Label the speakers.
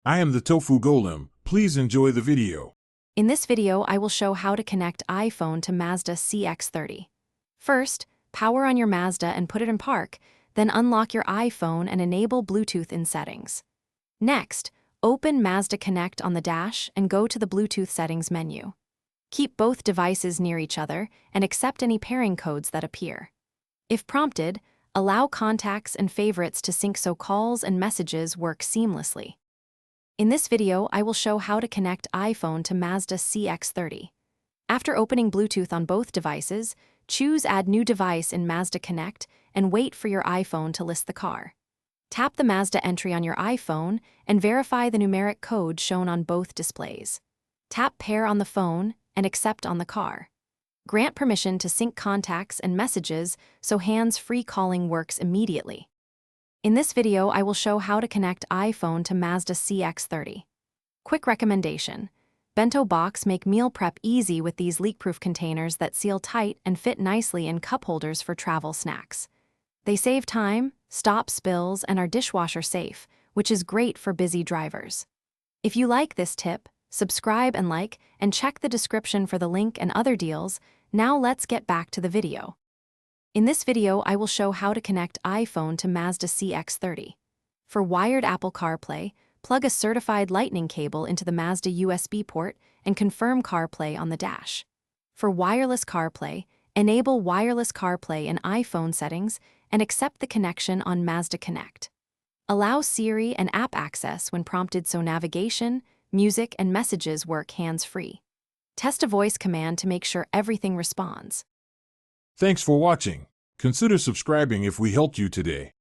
Speaker 1: I am the Tofu Golem. Please enjoy the video.
Speaker 2: In this video, I will show how to connect iPhone to Mazda CX-30. First, power on your Mazda and put it in park, then unlock your iPhone and enable Bluetooth in settings. Next, open Mazda Connect on the dash and go to the Bluetooth settings menu. Keep both devices near each other and accept any pairing codes that appear. If prompted, allow contacts and favorites to sync so calls and messages work seamlessly. In this video, I will show how to connect iPhone to Mazda CX-30. After opening Bluetooth on both devices, choose Add New Device in Mazda Connect and wait for your iPhone to list the car. Tap the Mazda entry on your iPhone and verify the numeric code shown on both displays. Tap Pair on the phone and Accept on the car. Grant permission to sync contacts and messages so hands-free calling works immediately. In this video, I will show how to connect iPhone to Mazda CX-30. Quick recommendation: bento box make meal prep easy with these leak-proof containers that seal tight and fit nicely in cup holders for travel snacks. They save time, stop spills, and are dishwasher safe, which is great for busy drivers. If you like this tip, subscribe and like, and check the description for the link and other deals. Now let's get back to the video. In this video, I will show how to connect iPhone to Mazda CX-30. For wired Apple CarPlay, plug a certified Lightning cable into the Mazda USB port and confirm CarPlay on the dash. For wireless CarPlay, enable wireless CarPlay in iPhone settings and accept the connection on Mazda Connect. Allow Siri and app access when prompted so navigation, music, and messages work hands-free. Test a voice command to make sure everything responds.
Speaker 1: Thanks for watching. Consider subscribing if we helped you today.